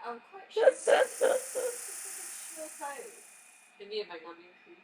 I'm quite sure. Me and my numbing cream.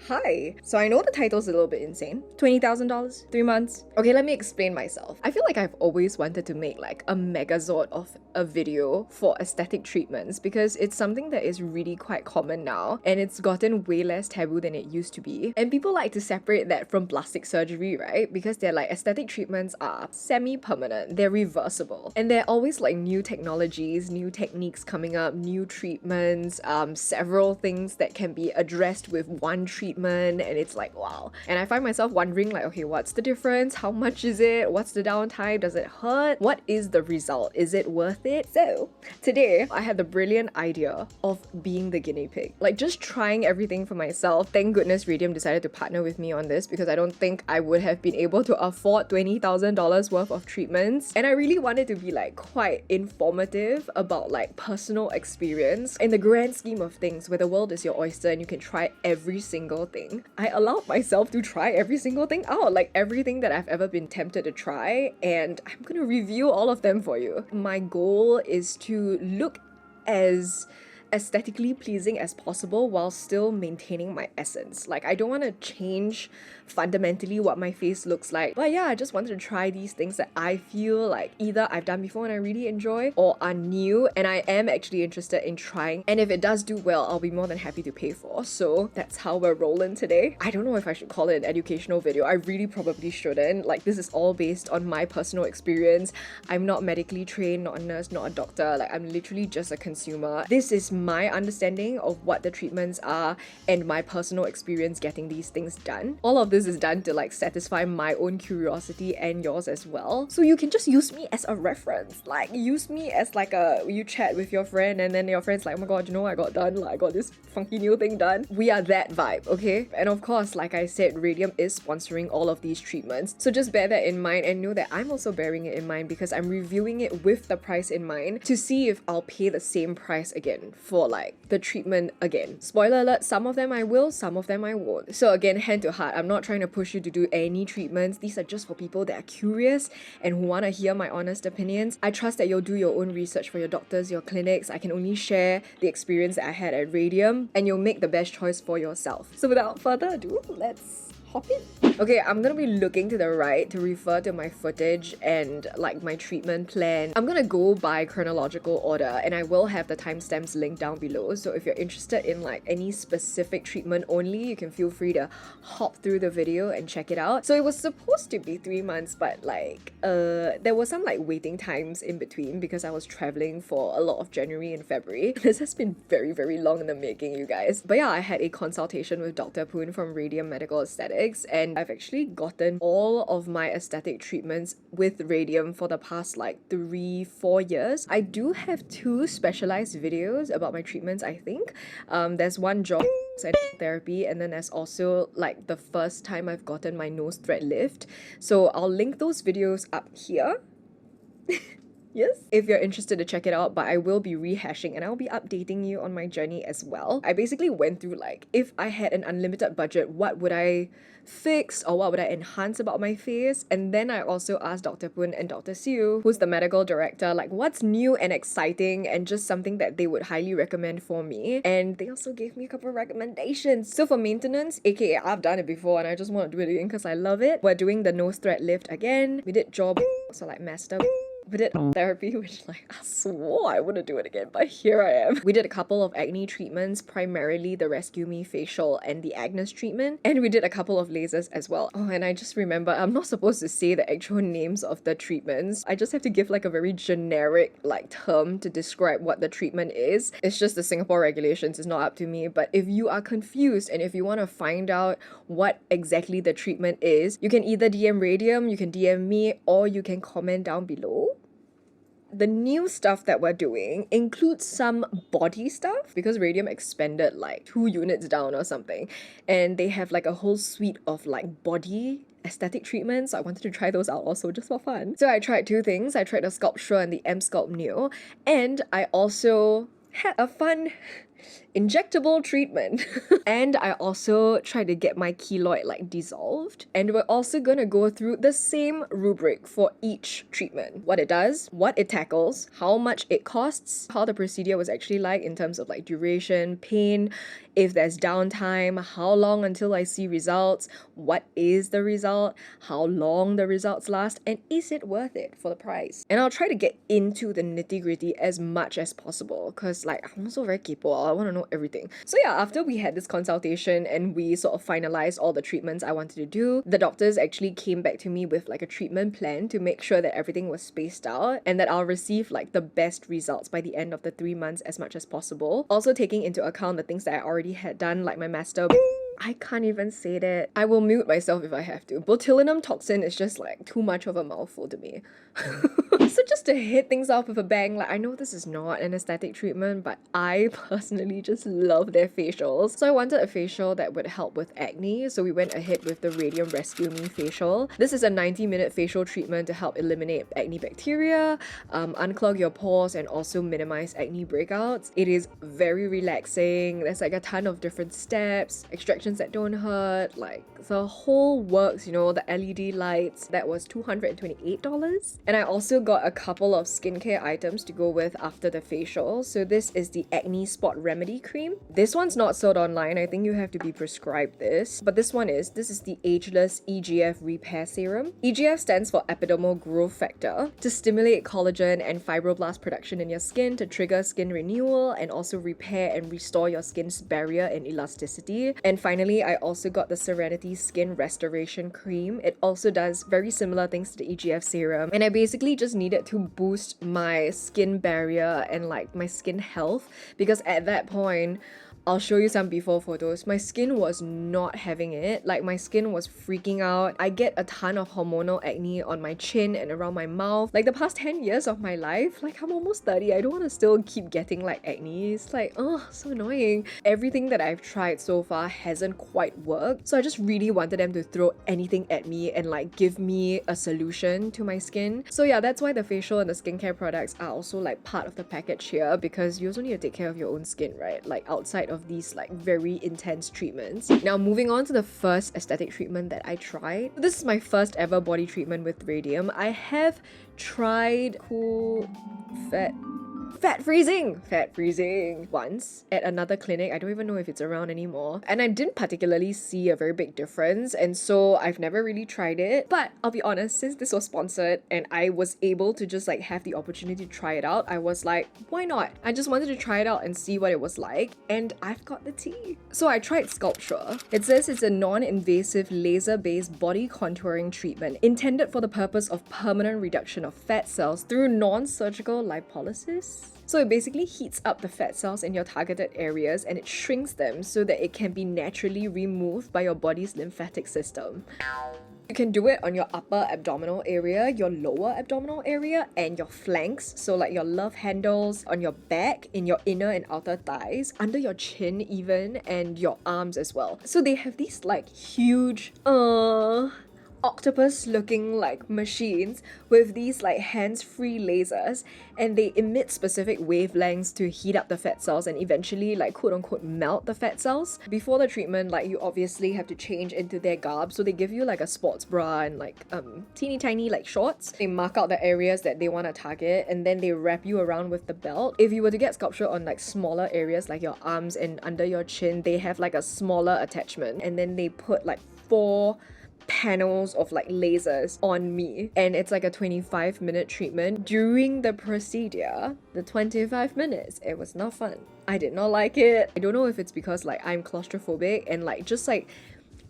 Hi. So I know the title's a little bit insane. $20,000? 3 months? Okay, let me explain myself. I feel like I've always wanted to make like a megazord of a video for aesthetic treatments because it's something that is really quite common now and it's gotten way less taboo than it used to be. And people like to separate that from plastic surgery, right? Because they're like aesthetic treatments are semi-permanent, they're reversible. And there are always like new technologies, new techniques coming up, new treatments, several things that can be addressed with one treatment, and it's like wow. And I find myself wondering like, okay, what's the difference? How much is it? What's the downtime? Does it hurt? What is the result? Is it worth it? So today I had the brilliant idea of being the guinea pig, like just trying everything for myself. Thank goodness Radium decided to partner with me on this because I don't think I would have been able to afford $20,000 worth of treatments. And I really wanted to be like quite informative about like personal experience in the grand scheme of things where the world is your oyster and you can try every single thing. I allowed myself to try every single thing out, like everything that I've ever been tempted to try, and I'm gonna review all of them for you. My goal is to look as aesthetically pleasing as possible while still maintaining my essence. Like I don't want to change fundamentally what my face looks like, but yeah, I just wanted to try these things that I feel like either I've done before and I really enjoy or are new and I am actually interested in trying, and if it does do well, I'll be more than happy to pay for. So that's how we're rolling today. I don't know if I should call it an educational video. I really probably shouldn't. Like this is all based on my personal experience. I'm not medically trained, not a nurse, not a doctor. Like I'm literally just a consumer. This is my understanding of what the treatments are and my personal experience getting these things done. All of this is done to like satisfy my own curiosity and yours as well. So you can just use me as a reference. Like use me as like you chat with your friend and then your friend's like, oh my god, you know what I got done? Like I got this funky new thing done. We are that vibe, okay? And of course, like I said, Radium is sponsoring all of these treatments. So just bear that in mind and know that I'm also bearing it in mind because I'm reviewing it with the price in mind to see if I'll pay the same price again for like the treatment again. Spoiler alert, some of them I will, some of them I won't. So again, hand to heart, I'm not trying to push you to do any treatments. These are just for people that are curious and who want to hear my honest opinions. I trust that you'll do your own research for your doctors, your clinics. I can only share the experience that I had at Radium and you'll make the best choice for yourself. So without further ado, let's hop in. Okay, I'm gonna be looking to the right to refer to my footage and like my treatment plan. I'm gonna go by chronological order and I will have the timestamps linked down below. So if you're interested in like any specific treatment only, you can feel free to hop through the video and check it out. So it was supposed to be 3 months, but like there was some like waiting times in between because I was traveling for a lot of January and February. This has been very, very long in the making, you guys. But yeah, I had a consultation with Dr. Poon from Radium Medical Aesthetics and I've actually gotten all of my aesthetic treatments with Radium for the past like 3-4 years. I do have 2 specialized videos about my treatments, I think. There's one jaw and therapy, and then there's also like the first time I've gotten my nose thread lift. So I'll link those videos up here. Yes, if you're interested to check it out, but I will be rehashing and I'll be updating you on my journey as well. I basically went through like, if I had an unlimited budget, what would I fix or what would I enhance about my face? And then I also asked Dr. Poon and Dr. Siu, who's the medical director, like what's new and exciting and just something that they would highly recommend for me. And they also gave me a couple of recommendations. So for maintenance, aka I've done it before and I just want to do it again because I love it. We're doing the nose thread lift again. We did jaw, so like master. We did therapy, which like I swore I wouldn't do it again, but here I am. We did a couple of acne treatments, primarily the Rescue Me facial and the AGNES treatment, and we did a couple of lasers as well. Oh, and I just remember I'm not supposed to say the actual names of the treatments. I just have to give like a very generic like term to describe what the treatment is. It's just the Singapore regulations, it's not up to me, but if you are confused and if you want to find out what exactly the treatment is, you can either DM Radium, you can DM me, or you can comment down below. The new stuff that we're doing includes some body stuff because Radium expanded like 2 units down or something, and they have like a whole suite of like body aesthetic treatments. So I wanted to try those out also just for fun. So I tried 2 things. I tried the SculpSure and the EmSculpt Neo, and I also had a fun injectable treatment. And I also tried to get my keloid like dissolved. And we're also gonna go through the same rubric for each treatment. What it does, what it tackles, how much it costs, how the procedure was actually like in terms of like duration, pain, if there's downtime, how long until I see results, what is the result, how long the results last, and is it worth it for the price? And I'll try to get into the nitty-gritty as much as possible because like I'm also very capable. I want to know everything. So yeah, after we had this consultation and we sort of finalized all the treatments I wanted to do, the doctors actually came back to me with like a treatment plan to make sure that everything was spaced out and that I'll receive like the best results by the end of the 3 months as much as possible. Also taking into account the things that I already had done, like my master. I can't even say that. I will mute myself if I have to. Botulinum toxin is just like too much of a mouthful to me. So just to hit things off with a bang, like I know this is not an aesthetic treatment, but I personally just love their facials. So I wanted a facial that would help with acne, so we went ahead with the Radium Rescue Me facial. This is a 90-minute facial treatment to help eliminate acne bacteria, unclog your pores, and also minimize acne breakouts. It is very relaxing. There's like a ton of different steps, extractions that don't hurt, like the whole works, you know, the LED lights. That was $228. And I also got a couple of skincare items to go with after the facial. So this is the Acne Spot Remedy Cream. This one's not sold online. I think you have to be prescribed this. But this is the Ageless EGF Repair Serum. EGF stands for Epidermal Growth Factor, to stimulate collagen and fibroblast production in your skin to trigger skin renewal and also repair and restore your skin's barrier and elasticity. And finally, I also got the Serenity Skin Restoration Cream. It also does very similar things to the EGF serum. And I basically just needed to boost my skin barrier and like my skin health, because at that point, I'll show you some before photos. My skin was not having it. Like my skin was freaking out. I get a ton of hormonal acne on my chin and around my mouth. Like the past 10 years of my life, like I'm almost 30. I don't want to still keep getting like acne. It's like, oh, so annoying. Everything that I've tried so far hasn't quite worked. So I just really wanted them to throw anything at me and like give me a solution to my skin. So yeah, that's why the facial and the skincare products are also like part of the package here, because you also need to take care of your own skin, right? Like outside of these like very intense treatments. Now moving on to the first aesthetic treatment that I tried. This is my first ever body treatment with radium. I have tried fat freezing once at another clinic. I don't even know if it's around anymore. And I didn't particularly see a very big difference, and so I've never really tried it. But I'll be honest, since this was sponsored and I was able to just like have the opportunity to try it out, I was like, why not? I just wanted to try it out and see what it was like, and I've got the tea. So I tried SculpSure. It says it's a non-invasive laser-based body contouring treatment intended for the purpose of permanent reduction of fat cells through non-surgical lipolysis. So it basically heats up the fat cells in your targeted areas and it shrinks them so that it can be naturally removed by your body's lymphatic system. You can do it on your upper abdominal area, your lower abdominal area, and your flanks. So like your love handles, on your back, in your inner and outer thighs, under your chin even, and your arms as well. So they have these like huge, octopus looking like machines with these like hands-free lasers, and they emit specific wavelengths to heat up the fat cells and eventually like quote-unquote melt the fat cells. Before the treatment, like you obviously have to change into their garb, so they give you like a sports bra and like teeny tiny like shorts. They mark out the areas that they want to target and then they wrap you around with the belt. If you were to get SculpSure on like smaller areas like your arms and under your chin, they have like a smaller attachment, and then they put like 4 panels of like lasers on me, and it's like a 25-minute treatment. During the procedure, the 25 minutes, it was not fun. I did not like it. I don't know if it's because like I'm claustrophobic and like just like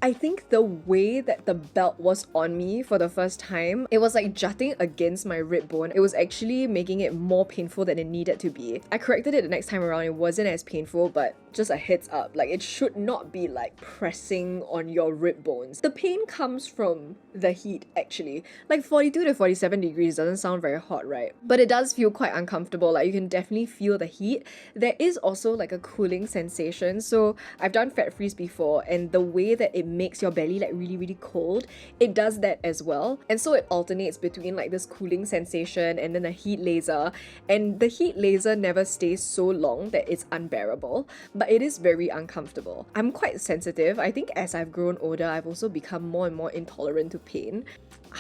I think the way that the belt was on me for the first time, it was like jutting against my rib bone. It was actually making it more painful than it needed to be. I corrected it the next time around, it wasn't as painful, but just a heads up, like it should not be like pressing on your rib bones. The pain comes from the heat actually. Like 42 to 47 degrees doesn't sound very hot, right? But it does feel quite uncomfortable. Like you can definitely feel the heat. There is also like a cooling sensation. So I've done fat freeze before, and the way that it makes your belly like really, really cold, it does that as well. And so it alternates between like this cooling sensation and then a heat laser. And the heat laser never stays so long that it's unbearable, but it is very uncomfortable. I'm quite sensitive. I think as I've grown older, I've also become more and more intolerant to pain.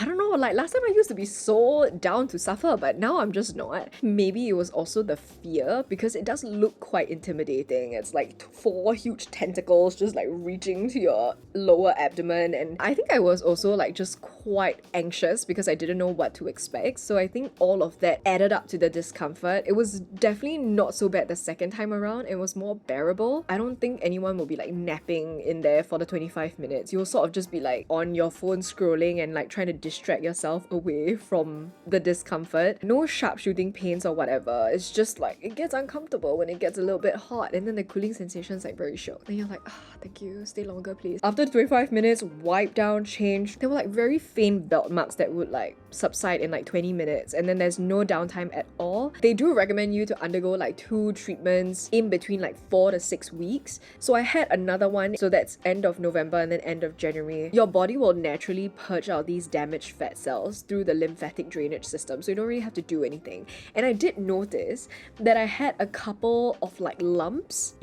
I don't know, like last time I used to be so down to suffer, but now I'm just not. Maybe it was also the fear, because it does look quite intimidating. It's like 4 huge tentacles just like reaching to your lower abdomen, and I think I was also like just quite anxious because I didn't know what to expect. So I think all of that added up to the discomfort. It was definitely not so bad the second time around. It was more bearable. I don't think anyone will be like napping in there for the 25 minutes. You'll sort of just be like on your phone scrolling and like trying to distract yourself away from the discomfort. No sharp shooting pains or whatever. It's just like it gets uncomfortable when it gets a little bit hot, and then the cooling sensation is like very shock. Then you're like, thank you, stay longer please. After 25 minutes, wipe down, change. There were like very faint belt marks that would like subside in like 20 minutes, and then there's no downtime at all. They do recommend you to undergo like 2 treatments in between like 4 to 6 weeks. So I had another one, so that's end of November and then end of January. Your body will naturally purge out these damaged fat cells through the lymphatic drainage system, so you don't really have to do anything. And I did notice that I had a couple of like lumps,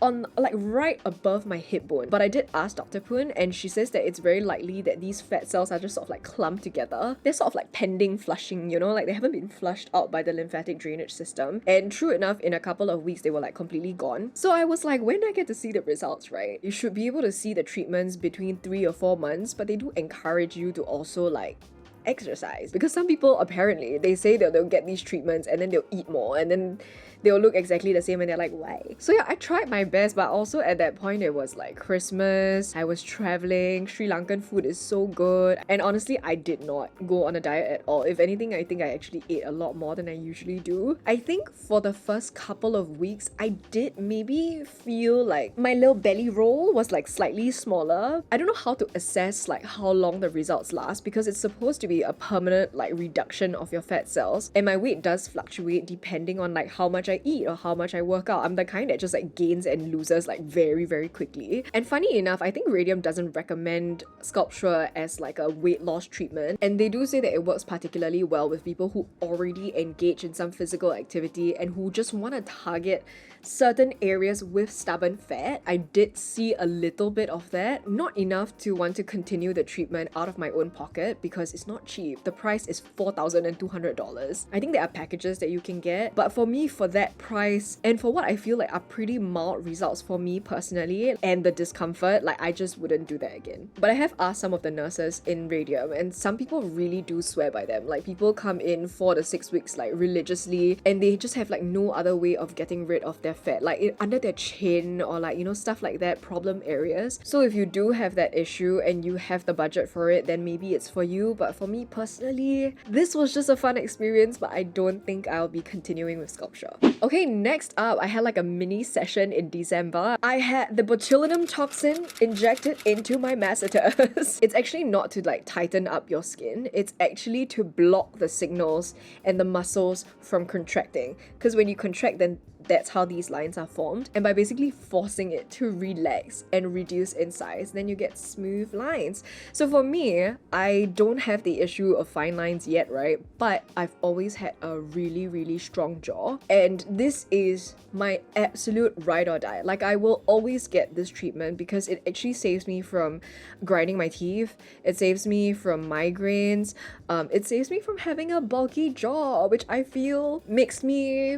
on like right above my hip bone. But I did ask Dr. Poon, and she says that it's very likely that these fat cells are just sort of like clumped together. They're sort of like pending flushing, you know, like they haven't been flushed out by the lymphatic drainage system. And true enough, in a couple of weeks they were like completely gone. So I was like, when do I get to see the results, right? You should be able to see the treatments between 3 or 4 months, but they do encourage you to also like exercise, because some people apparently they say that they'll get these treatments and then they'll eat more and then they'll look exactly the same, and they're like, why? So yeah, I tried my best, but also at that point it was like Christmas, I was traveling, Sri Lankan food is so good, and honestly I did not go on a diet at all. If anything, I think I actually ate a lot more than I usually do. I think for the first couple of weeks I did maybe feel like my little belly roll was like slightly smaller. I don't know how to assess like how long the results last, because it's supposed to be a permanent like reduction of your fat cells, and my weight does fluctuate depending on like how much I eat or how much I work out. I'm the kind that just like gains and loses like very, very quickly. And funny enough, I think Radium doesn't recommend SculpSure as like a weight loss treatment, and they do say that it works particularly well with people who already engage in some physical activity and who just want to target certain areas with stubborn fat. I did see a little bit of that, not enough to want to continue the treatment out of my own pocket, because it's not cheap. The price is $4,200. I think there are packages that you can get, but for me, for that price and for what I feel like are pretty mild results for me personally, and the discomfort, like I just wouldn't do that again. But I have asked some of the nurses in Radium, and some people really do swear by them. Like people come in 4 to 6 weeks like religiously, and they just have like no other way of getting rid of their fat, like under their chin or like, you know, stuff like that, problem areas. So if you do have that issue and you have the budget for it, then maybe it's for you. But for me personally, this was just a fun experience, but I don't think I'll be continuing with SculpSure. Okay, next up, I had like a mini session in December. I had the botulinum toxin injected into my masseters. It's actually not to like tighten up your skin, it's actually to block the signals and the muscles from contracting, because when you contract, then that's how these lines are formed, and by basically forcing it to relax and reduce in size, then you get smooth lines. So for me, I don't have the issue of fine lines yet, right? But I've always had a really, really strong jaw, and this is my absolute ride or die. Like I will always get this treatment because it actually saves me from grinding my teeth, it saves me from migraines, it saves me from having a bulky jaw, which I feel makes me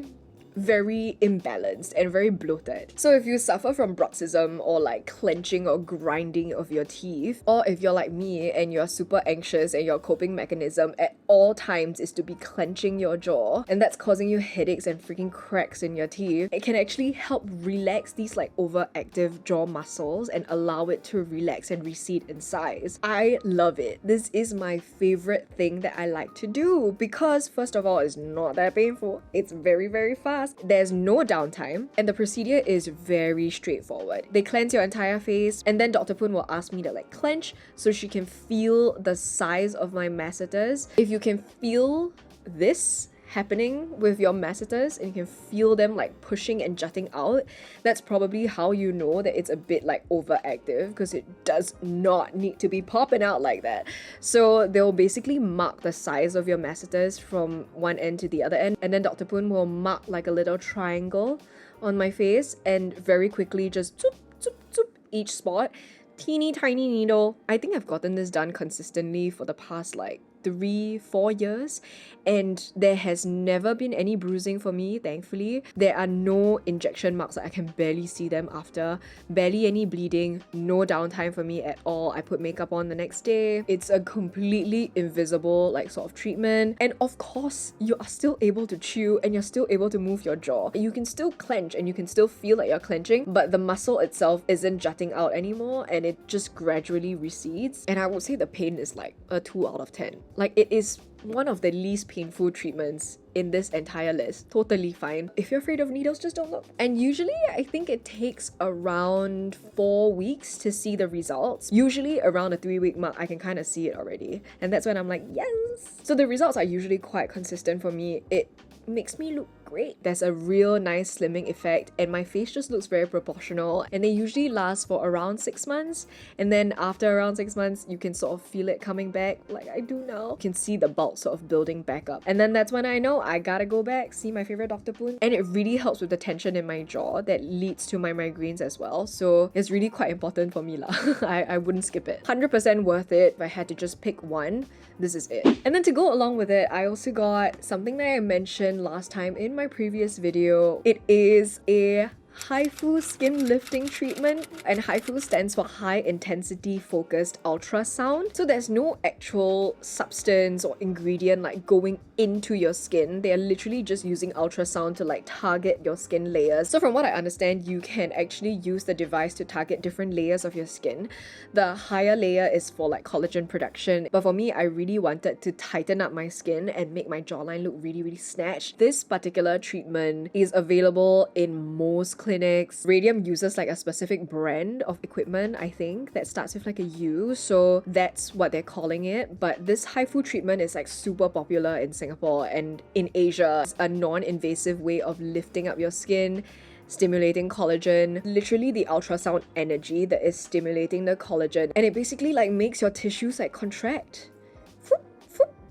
very imbalanced and very bloated. So if you suffer from bruxism or like clenching or grinding of your teeth, or if you're like me and you're super anxious and your coping mechanism at all times is to be clenching your jaw, and that's causing you headaches and freaking cracks in your teeth, it can actually help relax these like overactive jaw muscles and allow it to relax and recede in size. I love it. This is my favorite thing that I like to do because first of all, it's not that painful. It's very, very fun. fast. There's no downtime, and the procedure is very straightforward. They cleanse your entire face, and then Dr. Poon will ask me to like clench so she can feel the size of my masseters. If you can feel this happening with your masseters and you can feel them like pushing and jutting out, that's probably how you know that it's a bit like overactive, because it does not need to be popping out like that. So they'll basically mark the size of your masseters from one end to the other end, and then Dr. Poon will mark like a little triangle on my face and very quickly just zoop, zoop, zoop each spot. Teeny tiny needle. I think I've gotten this done consistently for the past like 3-4 years, and there has never been any bruising for me, thankfully. There are no injection marks, I can barely see them after, barely any bleeding, no downtime for me at all. I put makeup on the next day. It's a completely invisible like sort of treatment, and of course you are still able to chew and you're still able to move your jaw. You can still clench and you can still feel like you're clenching, but the muscle itself isn't jutting out anymore and it just gradually recedes. And I would say the pain is like a 2 out of 10. Like, it is one of the least painful treatments in this entire list. Totally fine. If you're afraid of needles, just don't look. And usually I think it takes around 4 weeks to see the results. Usually around the 3-week mark, I can kind of see it already. And that's when I'm like, yes! So the results are usually quite consistent for me. It makes me look great. There's a real nice slimming effect and my face just looks very proportional, and they usually last for around 6 months, and then after around 6 months you can sort of feel it coming back like I do now. You can see the bulk sort of building back up, and then that's when I know I gotta go back, see my favorite Dr. Poon. And it really helps with the tension in my jaw that leads to my migraines as well, so it's really quite important for me lah. I wouldn't skip it. 100% worth it. If I had to just pick one, this is it. And then to go along with it, I also got something that I mentioned last time in my previous video. It is a HIFU skin lifting treatment, and HIFU stands for high intensity focused ultrasound. So there's no actual substance or ingredient like going into your skin. They are literally just using ultrasound to like target your skin layers. So from what I understand, you can actually use the device to target different layers of your skin. The higher layer is for like collagen production, but for me, I really wanted to tighten up my skin and make my jawline look really, really snatched. This particular treatment is available in most clinics. Radium uses like a specific brand of equipment, I think, that starts with like a U, so that's what they're calling it. But this HIFU treatment is like super popular in Singapore and in Asia. It's a non-invasive way of lifting up your skin, stimulating collagen, literally the ultrasound energy that is stimulating the collagen, and it basically like makes your tissues like contract.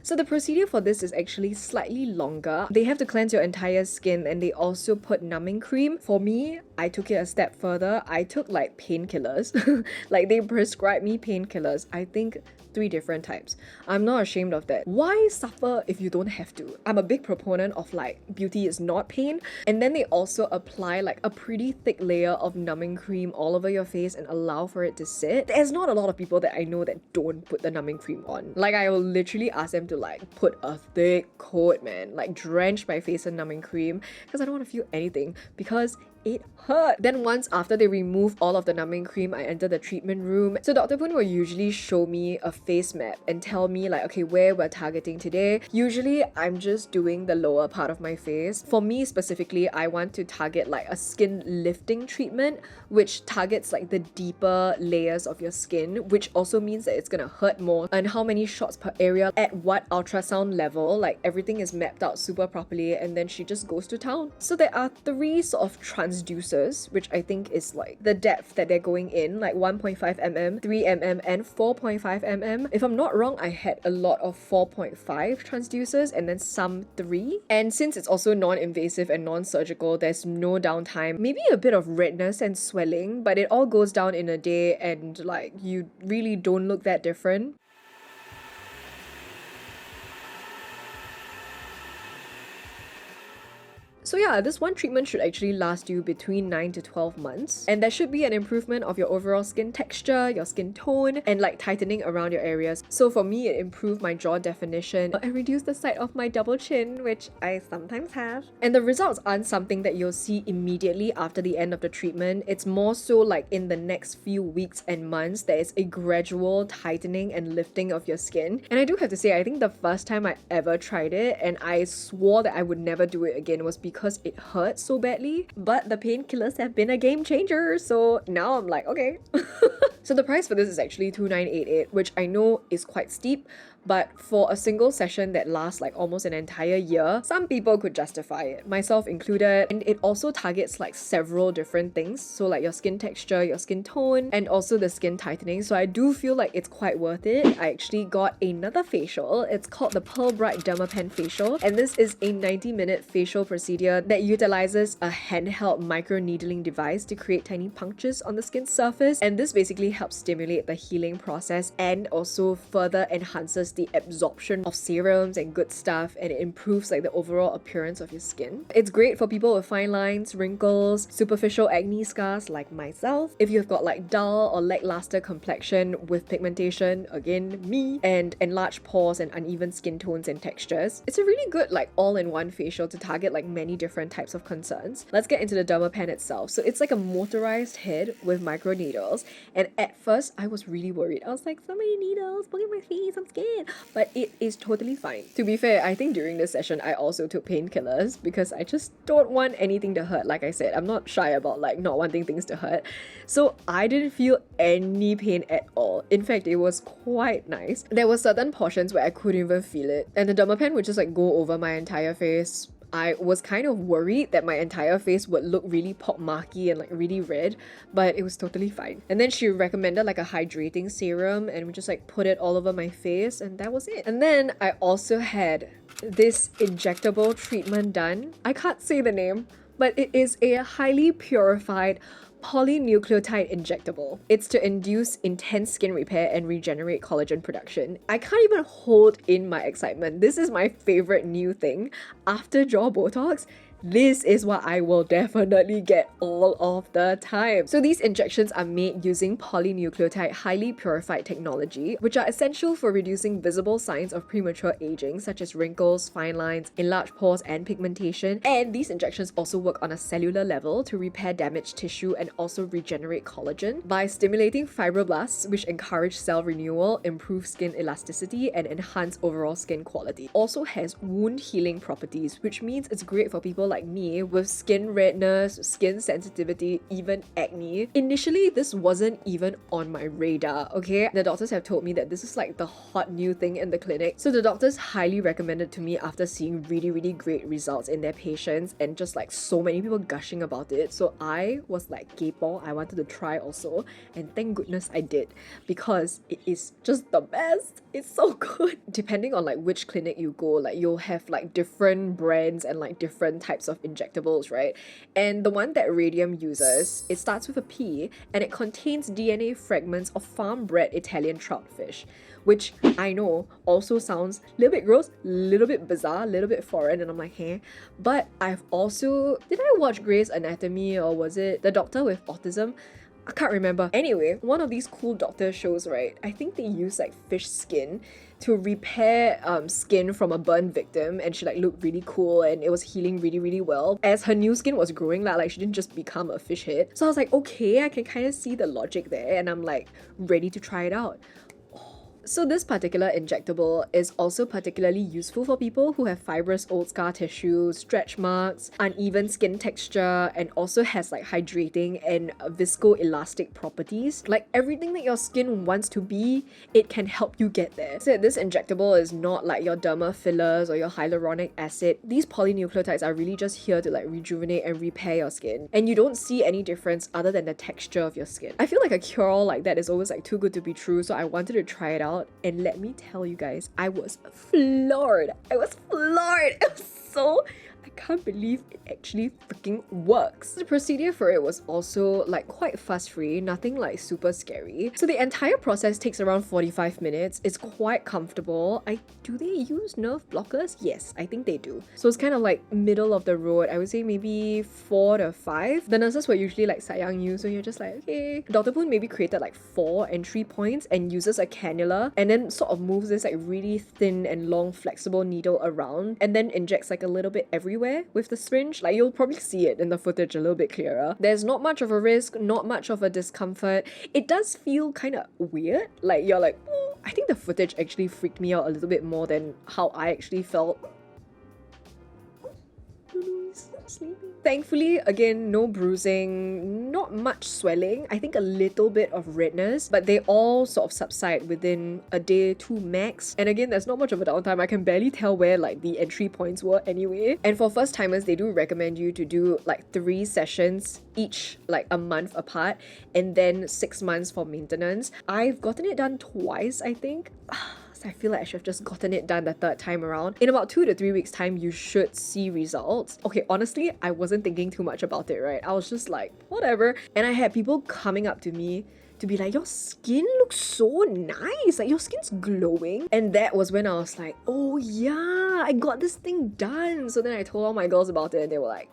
So the procedure for this is actually slightly longer. They have to cleanse your entire skin and they also put numbing cream. For me, I took it a step further. I took like painkillers. Like they prescribed me painkillers. I think 3 different types. I'm not ashamed of that. Why suffer if you don't have to? I'm a big proponent of like beauty is not pain. And then they also apply like a pretty thick layer of numbing cream all over your face and allow for it to sit. There's not a lot of people that I know that don't put the numbing cream on. Like I will literally ask them to like put a thick coat, man, like drench my face in numbing cream because I don't want to feel anything because it hurt. Then once after they remove all of the numbing cream, I enter the treatment room. So Dr. Poon will usually show me a face map and tell me like, okay, where we're targeting today. Usually I'm just doing the lower part of my face. For me specifically, I want to target like a skin lifting treatment, which targets like the deeper layers of your skin, which also means that it's gonna hurt more. And how many shots per area, at what ultrasound level, like everything is mapped out super properly, and then she just goes to town. So there are 3 sort of transducers, which I think is like the depth that they're going in, like 1.5 mm, 3 mm, and 4.5 mm. If I'm not wrong, I had a lot of 4.5 transducers and then some 3. And since it's also non-invasive and non-surgical, there's no downtime. Maybe a bit of redness and swelling, but it all goes down in a day and like you really don't look that different. So yeah, this one treatment should actually last you between 9 to 12 months. And there should be an improvement of your overall skin texture, your skin tone, and like tightening around your areas. So for me, it improved my jaw definition and reduced the size of my double chin, which I sometimes have. And the results aren't something that you'll see immediately after the end of the treatment. It's more so like in the next few weeks and months, there is a gradual tightening and lifting of your skin. And I do have to say, I think the first time I ever tried it and I swore that I would never do it again was because because it hurt so badly, but the painkillers have been a game changer, so now I'm like, okay. So the price for this is actually $2,988, which I know is quite steep, but for a single session that lasts like almost an entire year, some people could justify it, myself included. And it also targets like several different things, so like your skin texture, your skin tone, and also the skin tightening. So I do feel like it's quite worth it. I actually got another facial. It's called the Pearl Bright DermaPen facial, and this is a 90-minute facial procedure that utilizes a handheld microneedling device to create tiny punctures on the skin surface, and this basically helps stimulate the healing process and also further enhances the absorption of serums and good stuff, and it improves like the overall appearance of your skin. It's great for people with fine lines, wrinkles, superficial acne scars like myself, if you've got like dull or lackluster complexion with pigmentation, again me, and enlarged pores and uneven skin tones and textures. It's a really good like all-in-one facial to target like many different types of concerns. Let's get into the DermaPen itself. So it's like a motorized head with micro needles, and at first I was really worried. I was like, so many needles, look at my face, I'm scared. But it is totally fine. To be fair, I think during this session I also took painkillers because I just don't want anything to hurt. Like I said, I'm not shy about like not wanting things to hurt. So I didn't feel any pain at all. In fact, it was quite nice. There were certain portions where I couldn't even feel it, and the DermaPen would just like go over my entire face. I was kind of worried that my entire face would look really pockmarky and like really red, but it was totally fine. And then she recommended like a hydrating serum, and we just like put it all over my face, and that was it. And then I also had this injectable treatment done. I can't say the name, but it is a highly purified Polynucleotide injectable. It's to induce intense skin repair and regenerate collagen production. I can't even hold in my excitement. This is my favorite new thing. After jaw Botox, this is what I will definitely get all of the time. So these injections are made using polynucleotide highly purified technology, which are essential for reducing visible signs of premature aging, such as wrinkles, fine lines, enlarged pores, and pigmentation. And these injections also work on a cellular level to repair damaged tissue and also regenerate collagen by stimulating fibroblasts, which encourage cell renewal, improve skin elasticity, and enhance overall skin quality. Also has wound healing properties, which means it's great for people like me with skin redness, skin sensitivity, even acne. Initially, this wasn't even on my radar, okay? The doctors have told me that this is like the hot new thing in the clinic. So the doctors highly recommended to me after seeing really great results in their patients and just like so many people gushing about it. So I was like, K-pop, I wanted to try also, and thank goodness I did, because it is just the best. It's so good. Depending on like which clinic you go, like you'll have like different brands and like different types of injectables, right? And the one that Radium uses, it starts with a P, and it contains DNA fragments of farm-bred Italian troutfish, which I know also sounds a little bit gross, a little bit bizarre, a little bit foreign, and I'm like, hey. But I've also... Did I watch Grey's Anatomy, or was it The Doctor with Autism? I can't remember. Anyway, one of these cool doctor shows, right? I think they use like fish skin to repair skin from a burn victim, and she like looked really cool and it was healing really well as her new skin was growing, like she didn't just become a fish head. So I was like, okay, I can kind of see the logic there, and I'm like ready to try it out. So this particular injectable is also particularly useful for people who have fibrous old scar tissue, stretch marks, uneven skin texture, and also has like hydrating and viscoelastic properties. Like everything that your skin wants to be, it can help you get there. So this injectable is not like your derma fillers or your hyaluronic acid. These polynucleotides are really just here to like rejuvenate and repair your skin. And you don't see any difference other than the texture of your skin. I feel like a cure-all like that is always like too good to be true, so I wanted to try it out. And let me tell you guys, I was floored. It was so... I can't believe it actually freaking works. The procedure for it was also like quite fuss-free, nothing like super scary. So the entire process takes around 45 minutes. It's quite comfortable. Do they use nerve blockers? Yes, I think they do. So it's kind of like middle of the road. I would say maybe 4 to 5. The nurses were usually like sayang you, so you're just like, okay. Dr. Poon maybe created like 4 entry points and uses a cannula and then sort of moves this like really thin and long flexible needle around and then injects like a little bit everywhere with the syringe. Like you'll probably see it in the footage a little bit clearer. There's not much of a risk, not much of a discomfort. It does feel kind of weird. Like you're like, oh. I think the footage actually freaked me out a little bit more than how I actually felt. sleepy. Thankfully, again, no bruising, not much swelling. I think a little bit of redness, but they all sort of subside within a day, 2 max. And again, there's not much of a downtime. I can barely tell where like the entry points were anyway. And for first timers, they do recommend you to do like 3 sessions each, like a month apart, and then 6 months for maintenance. I've gotten it done twice, I think. I feel like I should have just gotten it done the 3rd time around. In about 2 to 3 weeks time, you should see results. Okay, honestly, I wasn't thinking too much about it, right? I was just like, whatever. And I had people coming up to me to be like, your skin looks so nice, like your skin's glowing. And that was when I was like, oh yeah, I got this thing done. So then I told all my girls about it and they were like,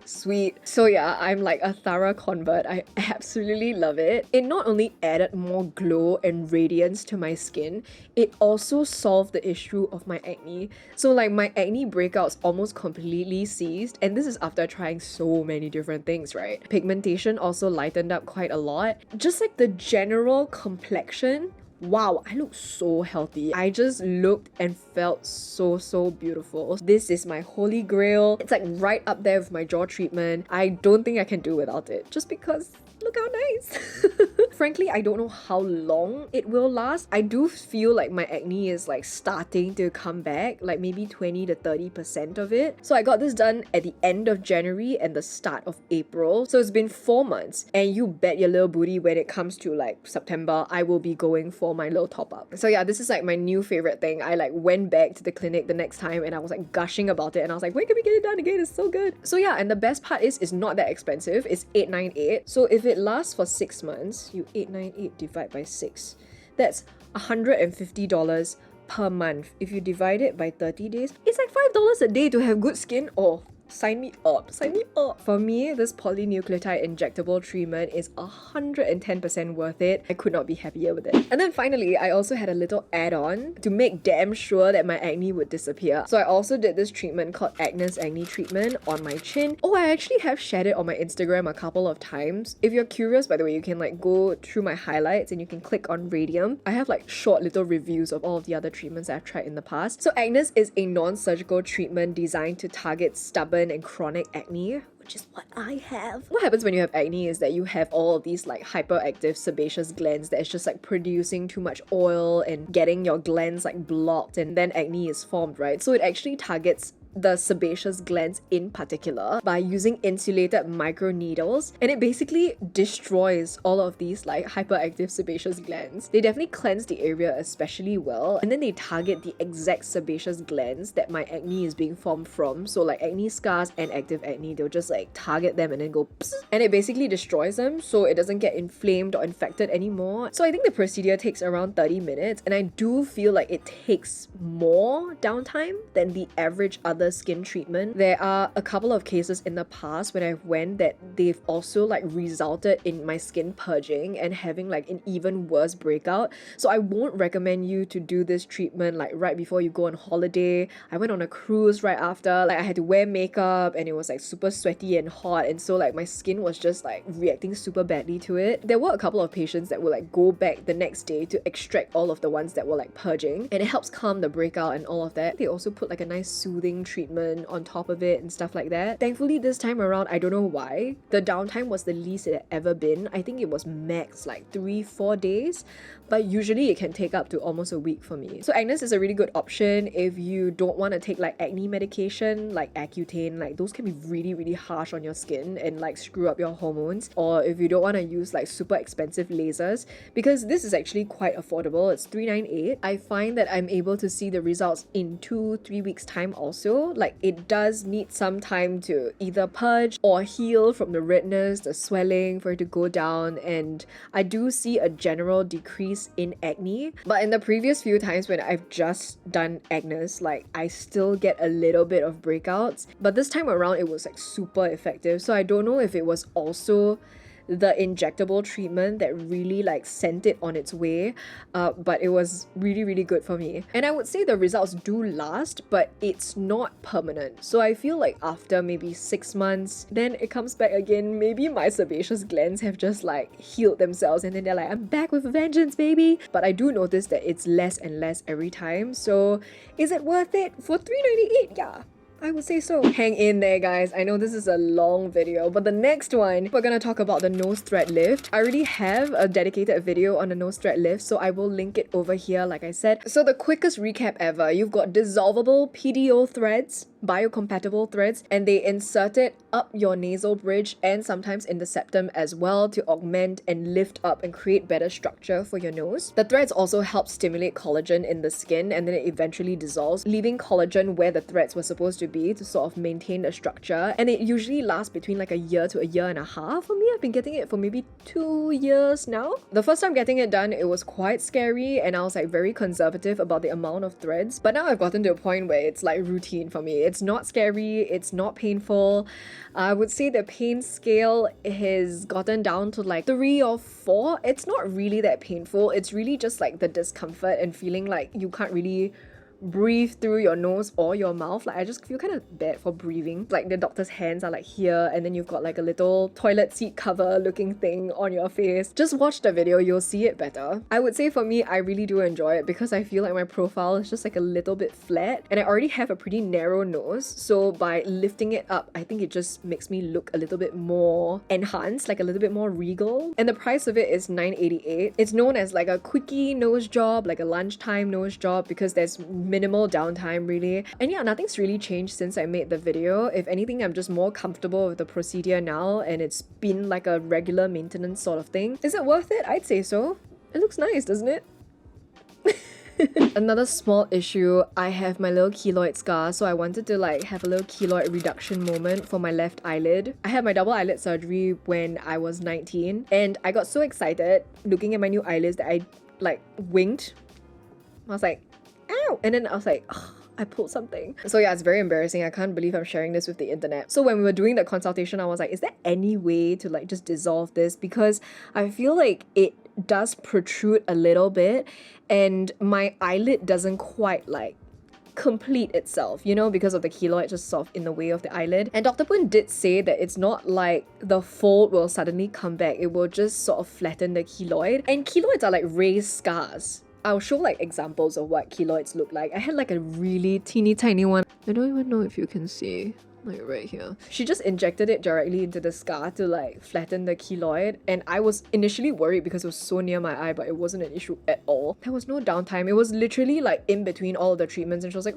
sweet. So yeah, I'm like a thorough convert. I absolutely love it. It not only added more glow and radiance to my skin, it also solved the issue of my acne. So like my acne breakouts almost completely ceased, and this is after trying so many different things, right? Pigmentation also lightened up quite a lot. Just like the general complexion, wow, I look so healthy. I just looked and felt so beautiful. This is my holy grail. It's like right up there with my jaw treatment. I don't think I can do without it, just because look how nice. Frankly, I don't know how long it will last. I do feel like my acne is like starting to come back, like maybe 20 to 30% of it. So I got this done at the end of January and the start of April. So it's been 4 months, and you bet your little booty when it comes to like September, I will be going for my little top up. So yeah, this is like my new favorite thing. I like went back to the clinic the next time and I was like gushing about it, and I was like, when can we get it done again? It's so good. So yeah, and the best part is it's not that expensive. It's $898. So if it lasts for 6 months, you 898 divide by 6. That's $150 per month. If you divide it by 30 days, it's like $5 a day to have good skin. Oh, sign me up, sign me up. For me, this polynucleotide injectable treatment is 110% worth it. I could not be happier with it. And then finally, I also had a little add-on to make damn sure that my acne would disappear. So I also did this treatment called AGNES acne treatment on my chin. Oh, I actually have shared it on my Instagram a couple of times. If you're curious, by the way, you can like go through my highlights and you can click on Radium. I have like short little reviews of all of the other treatments I've tried in the past. So AGNES is a non-surgical treatment designed to target stubborn and chronic acne, which is what I have. What happens when you have acne is that you have all of these like hyperactive sebaceous glands that is just like producing too much oil and getting your glands like blocked, and then acne is formed, right? So it actually targets the sebaceous glands in particular by using insulated microneedles, and it basically destroys all of these like hyperactive sebaceous glands. They definitely cleanse the area especially well, and then they target the exact sebaceous glands that my acne is being formed from. So like acne scars and active acne, they'll just like target them and then go psst, and it basically destroys them so it doesn't get inflamed or infected anymore. So I think the procedure takes around 30 minutes, and I do feel like it takes more downtime than the average other skin treatment. There are a couple of cases in the past when I went that they've also like resulted in my skin purging and having like an even worse breakout. So I won't recommend you to do this treatment like right before you go on holiday. I went on a cruise right after, like I had to wear makeup and it was like super sweaty and hot, and so like my skin was just like reacting super badly to it. There were a couple of patients that would like go back the next day to extract all of the ones that were like purging, and it helps calm the breakout and all of that. They also put like a nice soothing treatment on top of it and stuff like that. Thankfully this time around, I don't know why, the downtime was the least it had ever been. I think it was max like 3-4 days, but usually it can take up to almost a week for me. So AGNES is a really good option if you don't want to take like acne medication like Accutane. Like those can be really harsh on your skin and like screw up your hormones, or if you don't want to use like super expensive lasers, because this is actually quite affordable. It's $398. I find that I'm able to see the results in 2-3 weeks time also. Like it does need some time to either purge or heal from the redness, the swelling, for it to go down, and I do see a general decrease in acne. But in the previous few times when I've just done AGNES, like I still get a little bit of breakouts, but this time around it was like super effective. So I don't know if it was also the injectable treatment that really like sent it on its way, but it was really good for me. And I would say the results do last, but it's not permanent. So I feel like after maybe 6 months, then it comes back again. Maybe my sebaceous glands have just like healed themselves and then they're like, I'm back with a vengeance, baby. But I do notice that it's less and less every time. So is it worth it? For $398? Yeah, I would say so. Hang in there, guys. I know this is a long video, but the next one, we're gonna talk about the nose thread lift. I already have a dedicated video on the nose thread lift, so I will link it over here, like I said. So the quickest recap ever, you've got dissolvable PDO threads, biocompatible threads, and they insert it up your nasal bridge and sometimes in the septum as well to augment and lift up and create better structure for your nose. The threads also help stimulate collagen in the skin, and then it eventually dissolves, leaving collagen where the threads were supposed to be to sort of maintain the structure. And it usually lasts between like a year to a year and a half. For me, I've been getting it for maybe 2 years now. The first time getting it done, it was quite scary and I was like very conservative about the amount of threads. But now I've gotten to a point where it's like routine for me. It's not scary, it's not painful. I would say the pain scale has gotten down to like 3 or 4. It's not really that painful. It's really just like the discomfort and feeling like you can't really breathe through your nose or your mouth. Like I just feel kind of bad for breathing. Like the doctor's hands are like here and then you've got like a little toilet seat cover looking thing on your face. Just watch the video, you'll see it better. I would say for me, I really do enjoy it because I feel like my profile is just like a little bit flat and I already have a pretty narrow nose. So by lifting it up, I think it just makes me look a little bit more enhanced, like a little bit more regal. And the price of it is $9.88. It's known as like a quickie nose job, like a lunchtime nose job because there's minimal downtime really. And yeah, nothing's really changed since I made the video. If anything, I'm just more comfortable with the procedure now and it's been like a regular maintenance sort of thing. Is it worth it? I'd say so. It looks nice, doesn't it? Another small issue, I have my little keloid scar, so I wanted to like have a little keloid reduction moment for my left eyelid. I had my double eyelid surgery when I was 19 and I got so excited looking at my new eyelids that I like winked. I was like, ow! And then I was like, ugh, I pulled something. So yeah, it's very embarrassing. I can't believe I'm sharing this with the internet. So when we were doing the consultation, I was like, is there any way to like just dissolve this? Because I feel like it does protrude a little bit and my eyelid doesn't quite like complete itself, you know, because of the keloid just sort of in the way of the eyelid. And Dr. Poon did say that it's not like the fold will suddenly come back. It will just sort of flatten the keloid. And keloids are like raised scars. I'll show like examples of what keloids look like. I had like a really teeny tiny one. I don't even know if you can see, like right here. She just injected it directly into the scar to like flatten the keloid. And I was initially worried because it was so near my eye, but it wasn't an issue at all. There was no downtime. It was literally like in between all of the treatments and she was like,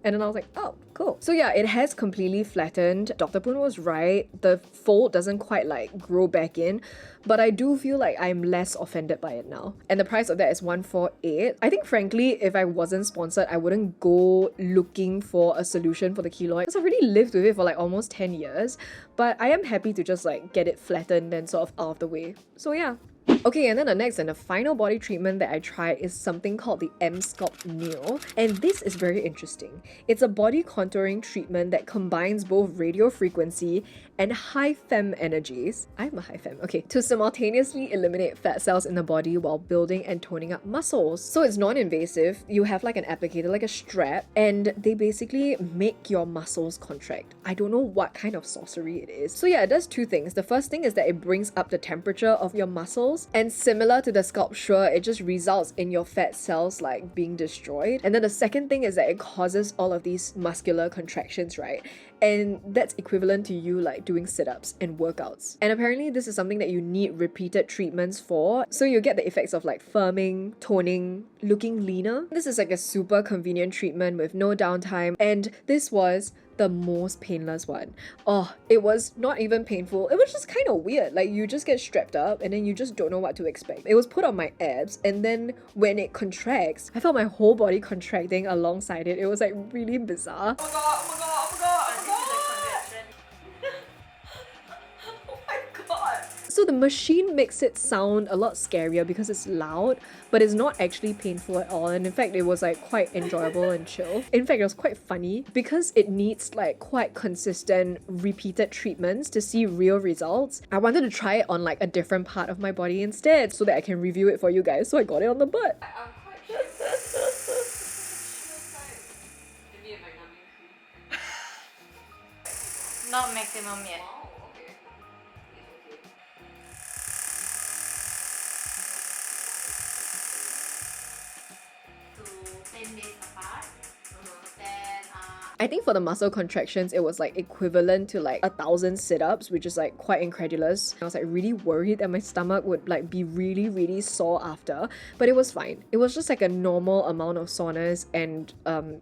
and then I was like, oh, cool. So yeah, it has completely flattened. Dr. Poon was right. The fold doesn't quite like grow back in, but I do feel like I'm less offended by it now. And the price of that is $148. I think frankly, if I wasn't sponsored, I wouldn't go looking for a solution for the keloid because I've already lived with it for like almost 10 years. But I am happy to just like get it flattened and sort of out of the way. So yeah. Okay, and then the next and the final body treatment that I tried is something called the EmSculpt Neo. And this is very interesting. It's a body contouring treatment that combines both radio frequency and high fem energies. I'm a high fem, okay, to simultaneously eliminate fat cells in the body while building and toning up muscles. So it's non-invasive. You have like an applicator, like a strap, and they basically make your muscles contract. I don't know what kind of sorcery it is. So yeah, it does 2 things. The first thing is that it brings up the temperature of your muscles, and similar to the SculpSure, it just results in your fat cells like being destroyed. And then the second thing is that it causes all of these muscular contractions, right? And that's equivalent to you like doing sit-ups and workouts. And apparently this is something that you need repeated treatments for. So you get the effects of like firming, toning, looking leaner. This is like a super convenient treatment with no downtime. And this was the most painless one. Oh, it was not even painful. It was just kind of weird. Like you just get strapped up and then you just don't know what to expect. It was put on my abs and then when it contracts, I felt my whole body contracting alongside it. It was like really bizarre. Oh my god, oh my god, oh my god, oh my god. So the machine makes it sound a lot scarier because it's loud, but it's not actually painful at all. And in fact, it was like quite enjoyable and chill. In fact, it was quite funny because it needs like quite consistent repeated treatments to see real results. I wanted to try it on like a different part of my body instead so that I can review it for you guys. So I got it on the butt. I'm quite sure. Give me a magnum cream. Not maximum yet. Wow, okay. It's okay. To 10 days apart. Then I think for the muscle contractions, it was like equivalent to like 1,000 sit-ups, which is like quite incredulous. I was like really worried that my stomach would like be really, really sore after, but it was fine. It was just like a normal amount of soreness, and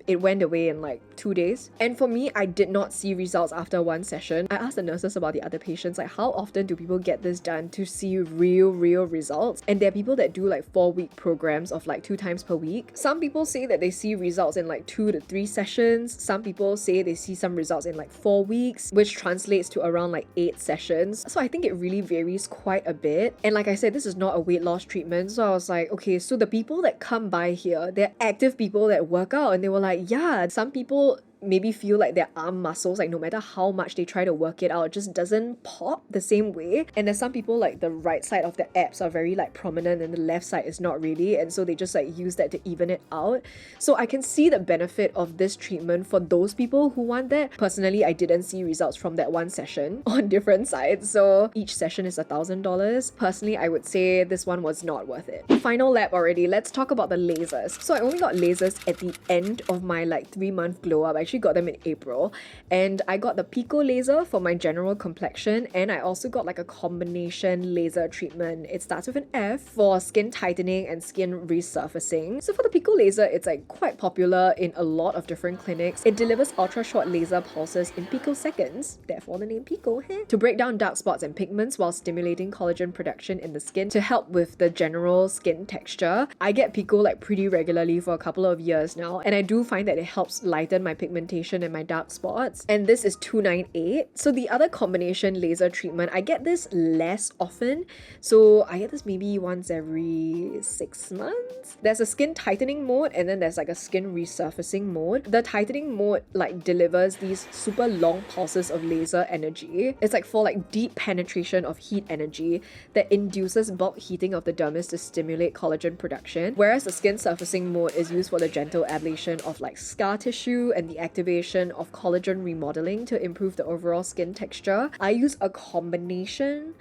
it went away in like 2 days. And for me, I did not see results after one session. I asked the nurses about the other patients, like how often do people get this done to see real results? And there are people that do like 4-week programs of like 2 times per week. Some people say that they see results in like 2 to 3 sessions. Some people say they see some results in like 4 weeks, which translates to around like 8 sessions. So I think it really varies quite a bit. And like I said, this is not a weight loss treatment. So I was like, okay, so the people that come by here, they're active people that work out, and they were like, yeah, some people maybe feel like their arm muscles, like no matter how much they try to work it out, it just doesn't pop the same way. And there's some people like the right side of their abs are very like prominent and the left side is not really, and so they just like use that to even it out. So I can see the benefit of this treatment for those people who want that. Personally, I didn't see results from that one session on different sides, so each session is $1,000. Personally, I would say this one was not worth it. Final lap already. Let's talk about the lasers. So I only got lasers at the end of my like 3-month glow up. I actually got them in April, and I got the Pico Laser for my general complexion, and I also got like a combination laser treatment. It starts with an F for skin tightening and skin resurfacing. So for the Pico Laser, it's like quite popular in a lot of different clinics. It delivers ultra short laser pulses in picoseconds, therefore the name Pico, to break down dark spots and pigments while stimulating collagen production in the skin to help with the general skin texture. I get Pico like pretty regularly for a couple of years now, and I do find that it helps lighten my pigmentation and my dark spots. And this is $298. So the other combination laser treatment, I get this less often. So I get this maybe once every 6 months. There's a skin tightening mode, and then there's like a skin resurfacing mode. The tightening mode like delivers these super long pulses of laser energy. It's like for like deep penetration of heat energy that induces bulk heating of the dermis to stimulate collagen production. Whereas the skin surfacing mode is used for the gentle ablation of like scar tissue and the activation of collagen remodeling to improve the overall skin texture. I use a combination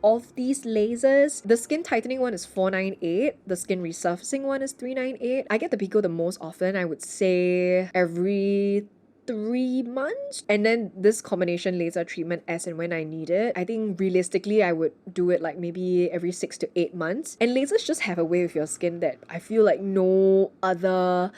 of these lasers. The skin tightening one is $498. The skin resurfacing one is $398. I get the Pico the most often, I would say every 3 months, and then this combination laser treatment as and when I need it. I think realistically I would do it like maybe every 6 to 8 months. And lasers just have a way with your skin that I feel like no other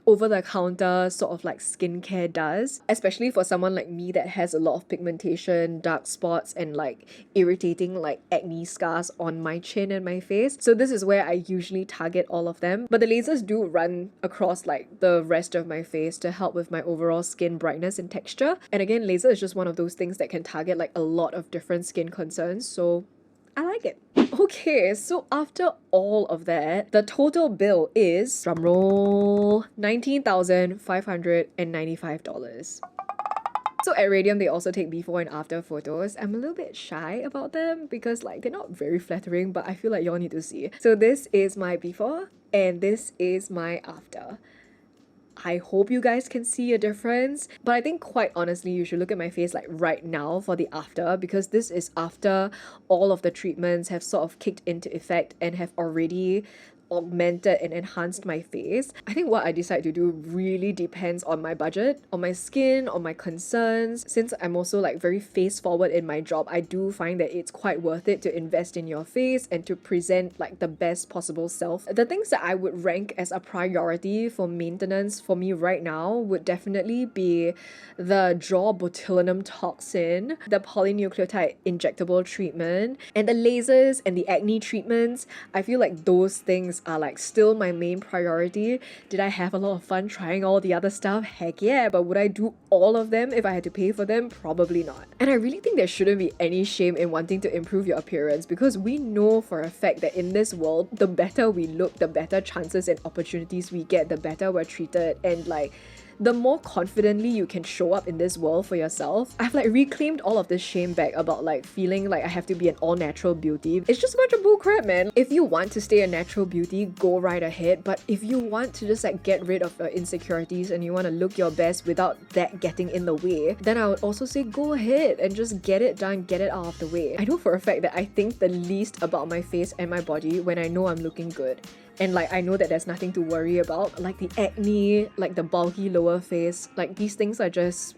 over-the-counter sort of like skincare does, especially for someone like me that has a lot of pigmentation, dark spots, and like irritating like acne scars on my chin and my face. So this is where I usually target all of them, but the lasers do run across like the rest of my face to help with my overall skin brightness and texture. And again, laser is just one of those things that can target like a lot of different skin concerns, so I like it. Okay, so after all of that, the total bill is, drumroll, $19,595. So at Radium, they also take before and after photos. I'm a little bit shy about them because like they're not very flattering, but I feel like y'all need to see. So this is my before and this is my after. I hope you guys can see a difference, but I think quite honestly you should look at my face like right now for the after, because this is after all of the treatments have sort of kicked into effect and have already augmented and enhanced my face. I think what I decide to do really depends on my budget, on my skin, on my concerns. Since I'm also like very face forward in my job, I do find that it's quite worth it to invest in your face and to present like the best possible self. The things that I would rank as a priority for maintenance for me right now would definitely be the Jaw Botulinum Toxin, the Polynucleotide Injectable treatment, and the lasers and the acne treatments. I feel like those things are like still my main priority. Did I have a lot of fun trying all the other stuff? Heck yeah, but would I do all of them if I had to pay for them? Probably not. And I really think there shouldn't be any shame in wanting to improve your appearance, because we know for a fact that in this world, the better we look, the better chances and opportunities we get, the better we're treated, and like the more confidently you can show up in this world for yourself. I've like reclaimed all of this shame back about like feeling like I have to be an all-natural beauty. It's just a bunch of bullcrap, man. If you want to stay a natural beauty, go right ahead. But if you want to just like get rid of your insecurities and you want to look your best without that getting in the way, then I would also say go ahead and just get it done, get it out of the way. I know for a fact that I think the least about my face and my body when I know I'm looking good. and like I know that there's nothing to worry about. Like the acne, like the bulky lower face, like these things are just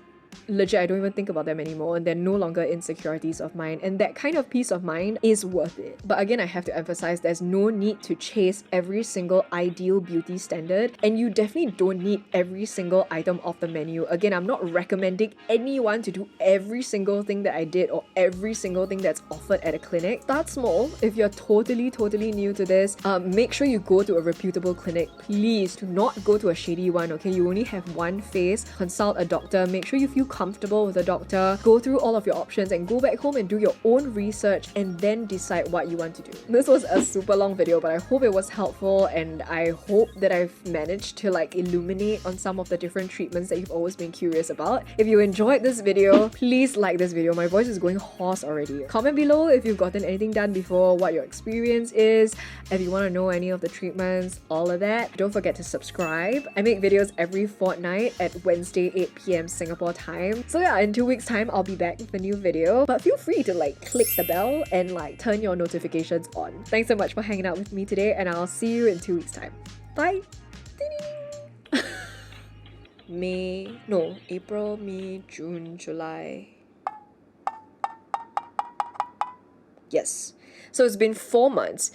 legit, I don't even think about them anymore, and they're no longer insecurities of mine, and that kind of peace of mind is worth it. But again, I have to emphasize there's no need to chase every single ideal beauty standard, and you definitely don't need every single item off the menu. Again, I'm not recommending anyone to do every single thing that I did or every single thing that's offered at a clinic. Start small. If you're totally new to this, make sure you go to a reputable clinic. Please do not go to a shady one, okay? You only have one face. Consult a doctor. Make sure you feel comfortable with a doctor. Go through all of your options and go back home and do your own research and then decide what you want to do. This was a super long video, but I hope it was helpful, and I hope that I've managed to like illuminate on some of the different treatments that you've always been curious about. If you enjoyed this video, please like this video. My voice is going hoarse already. Comment below if you've gotten anything done before, what your experience is, if you want to know any of the treatments, all of that. Don't forget to subscribe. I make videos every fortnight at Wednesday 8 p.m. Singapore time. So yeah, in 2 weeks time I'll be back with a new video, but feel free to like click the bell and like turn your notifications on. Thanks so much for hanging out with me today, and I'll see you in 2 weeks time. Bye. April, May, June, July. Yes. So it's been 4 months.